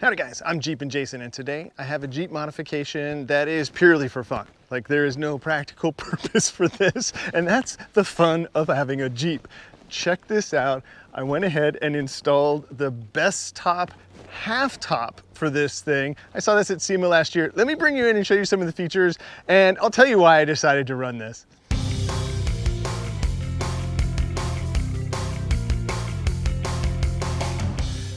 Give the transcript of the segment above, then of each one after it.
Howdy guys, I'm Jeep and Jason, and today I have a Jeep modification that is purely for fun. Like, there is no practical purpose for this, and that's the fun of having a Jeep. Check this out. I went ahead and installed the BesTop Half top for this thing. I saw this at SEMA last year. Let me bring you in and show you some of the features, and I'll tell you why I decided to run this.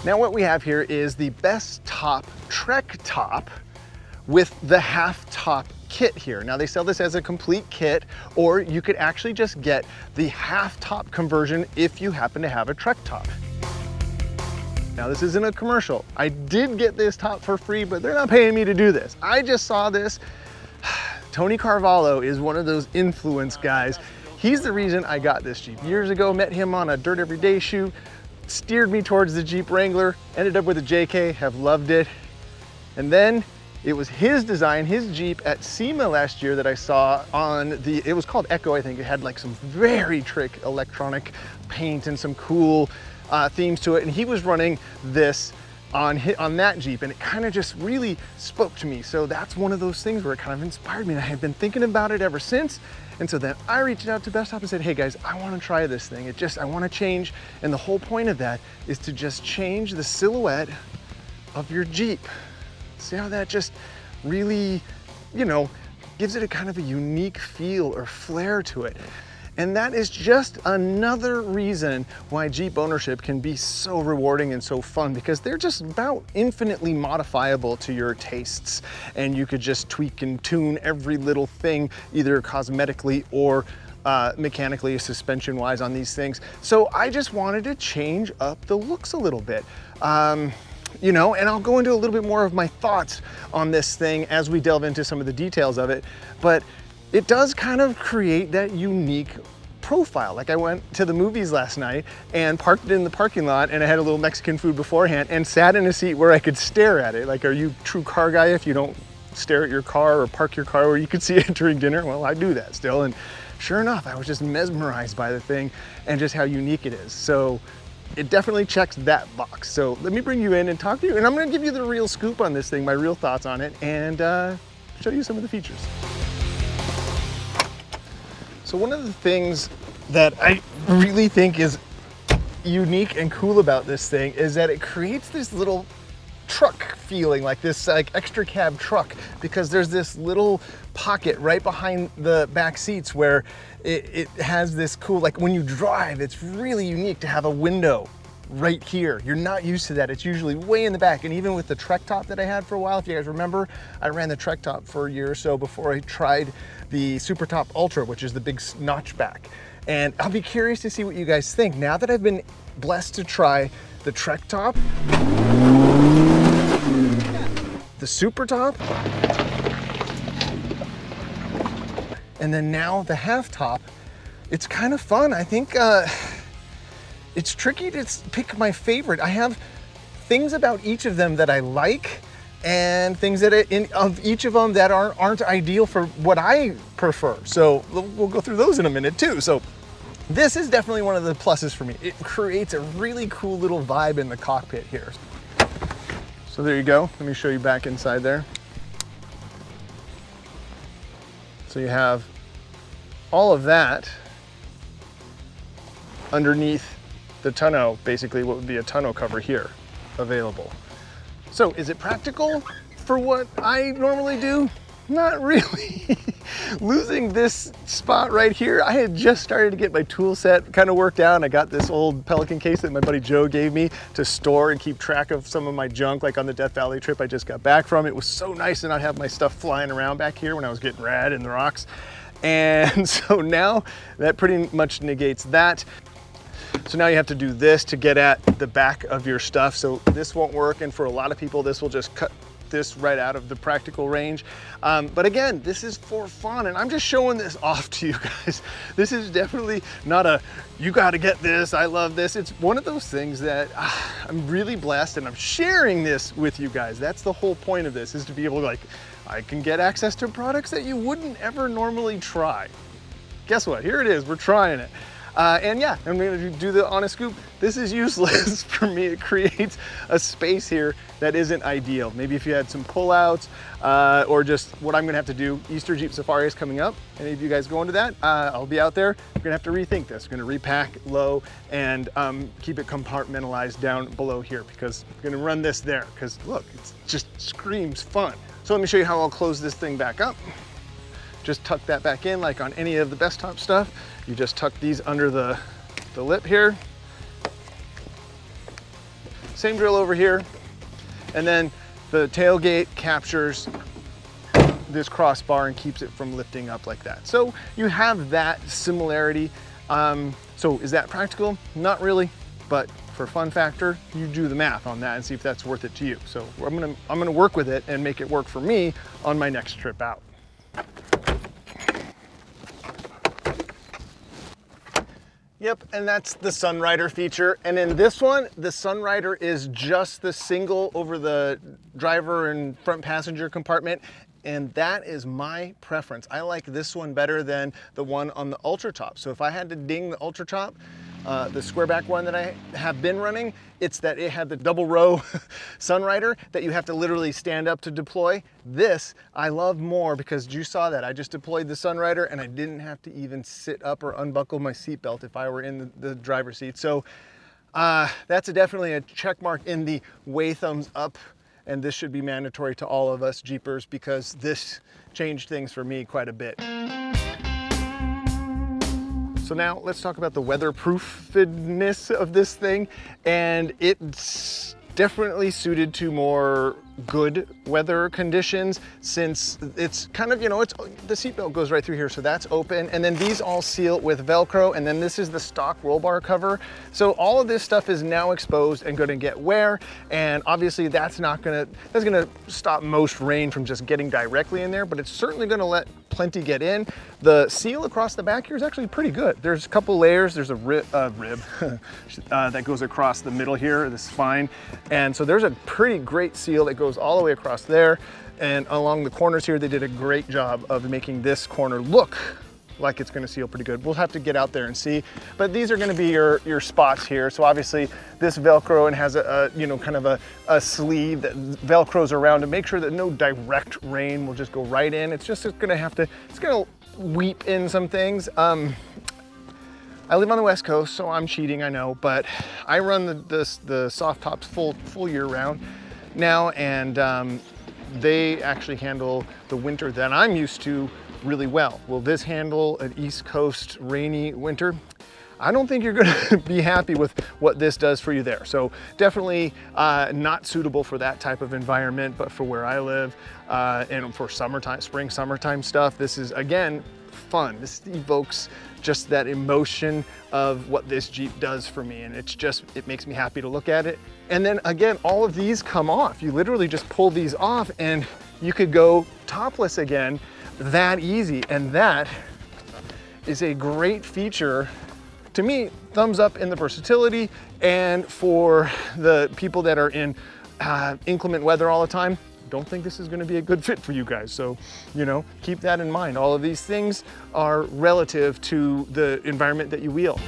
Now what we have here is the BesTop Trek Top with the half top kit here. Now they sell this as a complete kit, or you could actually just get the half top conversion if you happen to have a Trek top. Now this isn't a commercial. I did get this top for free, but they're not paying me to do this. I just saw this. Tony Carvalho is one of those influence guys. He's the reason I got this Jeep. Years ago, met him on a Dirt Everyday shoot, steered me towards the Jeep Wrangler, ended up with a JK, have loved it. And then it was his design, his Jeep at SEMA last year that I saw on the, it was called Echo, I think. It had like some very trick electronic paint and some cool themes to it. And he was running this on that Jeep, and it kind of just really spoke to me. So that's one of those things where it kind of inspired me, and I have been thinking about it ever since. And so then I reached out to BesTop and said, hey guys, I want to try this thing. I want to change. And the whole point of that is to just change the silhouette of your Jeep. See how that just really, you know, gives it a kind of a unique feel or flair to it. And that is just another reason why Jeep ownership can be so rewarding and so fun, because they're just about infinitely modifiable to your tastes. And you could just tweak and tune every little thing, either cosmetically or mechanically, suspension-wise on these things. So I just wanted to change up the looks a little bit. You know, and I'll go into a little bit more of my thoughts on this thing as we delve into some of the details of it. But it does kind of create that unique profile. Like, I went to the movies last night and parked it in the parking lot, and I had a little Mexican food beforehand and sat in a seat where I could stare at it. Like, are you a true car guy if you don't stare at your car or park your car where you could see it during dinner? Well, I do that still. And sure enough, I was just mesmerized by the thing and just how unique it is. So it definitely checks that box. So let me bring you in and talk to you, and I'm gonna give you the real scoop on this thing, my real thoughts on it, and show you some of the features. So one of the things that I really think is unique and cool about this thing is that it creates this little truck feeling, like this like extra cab truck, because there's this little pocket right behind the back seats where it has this cool, like when you drive, it's really unique to have a window right here. You're not used to that. It's usually way in the back. And even with the Trek Top that I had for a while, if you guys remember, I ran the Trek Top for a year or so before I tried the Super Top Ultra, which is the big notchback. And I'll be curious to see what you guys think. Now that I've been blessed to try the Trek Top, the Super Top, and then now the Half Top, it's kind of fun. I think it's tricky to pick my favorite. I have things about each of them that I like, and things that of each of them that aren't ideal for what I prefer. So we'll go through those in a minute too. So this is definitely one of the pluses for me. It creates a really cool little vibe in the cockpit here. So there you go. Let me show you back inside there. So you have all of that underneath the tonneau, basically what would be a tonneau cover here available. So is it practical for what I normally do? Not really. Losing this spot right here, I had just started to get my tool set kind of worked out, and I got this old Pelican case that my buddy Joe gave me to store and keep track of some of my junk, like on the Death Valley trip I just got back from. It was so nice to not have my stuff flying around back here when I was getting rad in the rocks. And so now that pretty much negates that. So now you have to do this to get at the back of your stuff. So this won't work, and for a lot of people this will just cut this right out of the practical range. But again, this is for fun, and I'm just showing this off to you guys. This is definitely not a, you gotta get this, I love this. It's one of those things that I'm really blessed, and I'm sharing this with you guys. That's the whole point of this, is to be able to, like, I can get access to products that you wouldn't ever normally try. Guess what, here it is, we're trying it. And yeah, I'm gonna do the honest scoop. This is useless for me. It creates a space here that isn't ideal. Maybe if you had some pullouts or just what I'm gonna have to do. Easter Jeep Safari is coming up. Any of you guys going to that? I'll be out there. I'm gonna have to rethink this. I'm gonna repack low and keep it compartmentalized down below here because I'm gonna run this there because look, it just screams fun. So let me show you how I'll close this thing back up. Just tuck that back in like on any of the BesTop stuff. You just tuck these under the lip here. Same drill over here. And then the tailgate captures this crossbar and keeps it from lifting up like that. So you have that similarity. So is that practical? Not really, but for fun factor, you do the math on that and see if that's worth it to you. So I'm gonna work with it and make it work for me on my next trip out. Yep, and that's the sunrider feature. And in this one, the sunrider is just the single over the driver and front passenger compartment. And that is my preference. I like this one better than the one on the Ultra Top. So if I had to ding the Ultra Top, the squareback one that I have been running, it's that it had the double row sunrider that you have to literally stand up to deploy. This I love more because you saw that I just deployed the sunrider and I didn't have to even sit up or unbuckle my seatbelt if I were in the driver's seat. So that's definitely a check mark in the way thumbs up, and this should be mandatory to all of us Jeepers because this changed things for me quite a bit. So now let's talk about the weatherproofedness of this thing. And it's definitely suited to more good weather conditions since it's kind of, you know, the seatbelt goes right through here, so that's open. And then these all seal with Velcro, and then this is the stock roll bar cover. So all of this stuff is now exposed and gonna get wear. And obviously that's gonna stop most rain from just getting directly in there, but it's certainly gonna let plenty get in. The seal across the back here is actually pretty good. There's a couple layers. There's a rib that goes across the middle here, the spine. And so there's a pretty great seal that goes all the way across there. And along the corners here, they did a great job of making this corner look like it's gonna seal pretty good. We'll have to get out there and see, but these are gonna be your spots here. So obviously this Velcro and has a you know, kind of a sleeve that Velcros around to make sure that no direct rain will just go right in. It's gonna weep in some things. I live on the West Coast, so I'm cheating, I know, but I run the soft tops full year round now, and they actually handle the winter that I'm used to really well. Will this handle an East Coast rainy winter? I don't think you're gonna be happy with what this does for you there. So definitely not suitable for that type of environment, but for where I live and for summertime, spring, summertime stuff, this is, again, fun. This evokes just that emotion of what this Jeep does for me. And it makes me happy to look at it. And then again, all of these come off. You literally just pull these off and you could go topless again that easy. And that is a great feature. To me, thumbs up in the versatility, and for the people that are in inclement weather all the time, don't think this is gonna be a good fit for you guys. So, you know, keep that in mind. All of these things are relative to the environment that you wheel.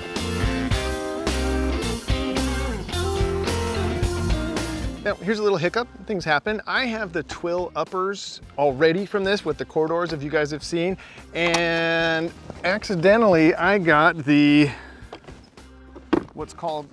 Now, here's a little hiccup. Things happen. I have the twill uppers already from this with the corridors, if you guys have seen, and accidentally I got the what's called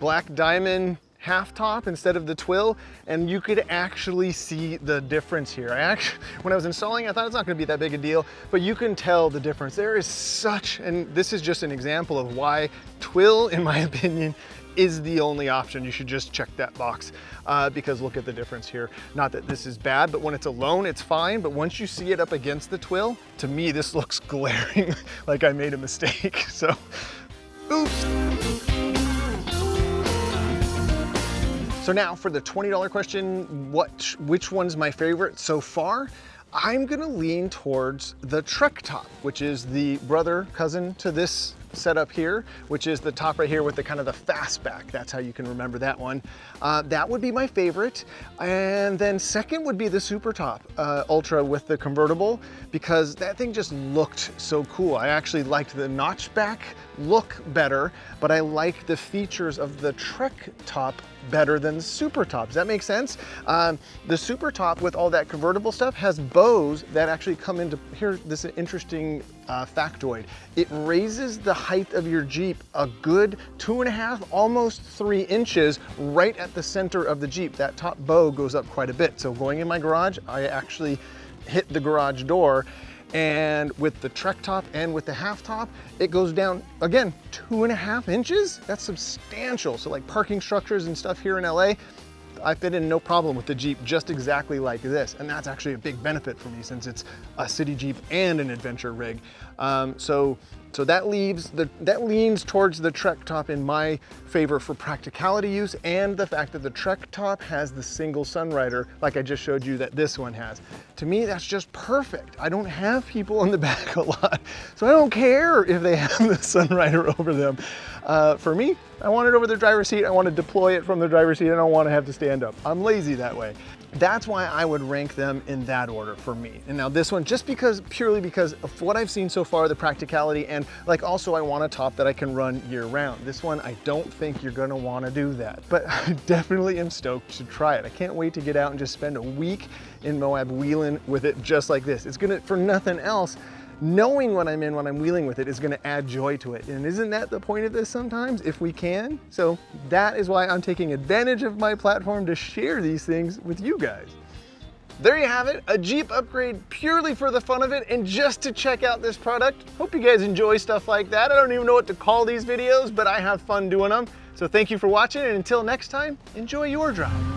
black diamond half top instead of the twill, and you could actually see the difference here. When I was installing, I thought it's not gonna be that big a deal, but you can tell the difference. There is and this is just an example of why twill, in my opinion, is the only option. You should just check that box because look at the difference here. Not that this is bad, but when it's alone, it's fine. But once you see it up against the twill, to me, this looks glaring like I made a mistake. So, oops. So now for the $20 question, which one's my favorite so far? I'm gonna lean towards the Trek Top, which is the cousin to this setup here, which is the top right here with the kind of the fastback. That's how you can remember that one. That would be my favorite. And then second would be the Super Top Ultra with the convertible, because that thing just looked so cool. I actually liked the notchback look better, but I like the features of the Trek Top better than the Super Top. Does that make sense? The Super Top with all that convertible stuff has bows that actually come into, here, this is an interesting factoid. It raises the height of your Jeep a good 2.5, almost 3 inches right at the center of the Jeep. That top bow goes up quite a bit. So going in my garage, I actually hit the garage door, and with the Trek Top and with the half top, it goes down, again, 2.5 inches. That's substantial. So like parking structures and stuff here in LA, I fit in no problem with the Jeep just exactly like this. And that's actually a big benefit for me since it's a city Jeep and an adventure rig. So that leans towards the Trek Top in my favor for practicality use, and the fact that the Trek Top has the single sunrider like I just showed you that this one has. To me, that's just perfect. I don't have people in the back a lot, so I don't care if they have the sunrider over them. For me, I want it over the driver's seat. I want to deploy it from the driver's seat. I don't want to have to stand up. I'm lazy that way. That's why I would rank them in that order for me. And now this one, just because, purely because of what I've seen so far, the practicality, and like also I want a top that I can run year round. This one, I don't think you're gonna wanna do that, but I definitely am stoked to try it. I can't wait to get out and just spend a week in Moab wheeling with it just like this. It's gonna, for nothing else, knowing what I'm in when I'm wheeling with it is gonna add joy to it. And isn't that the point of this sometimes, if we can? So that is why I'm taking advantage of my platform to share these things with you guys. There you have it, a Jeep upgrade purely for the fun of it and just to check out this product. Hope you guys enjoy stuff like that. I don't even know what to call these videos, but I have fun doing them. So thank you for watching, and until next time, enjoy your drive.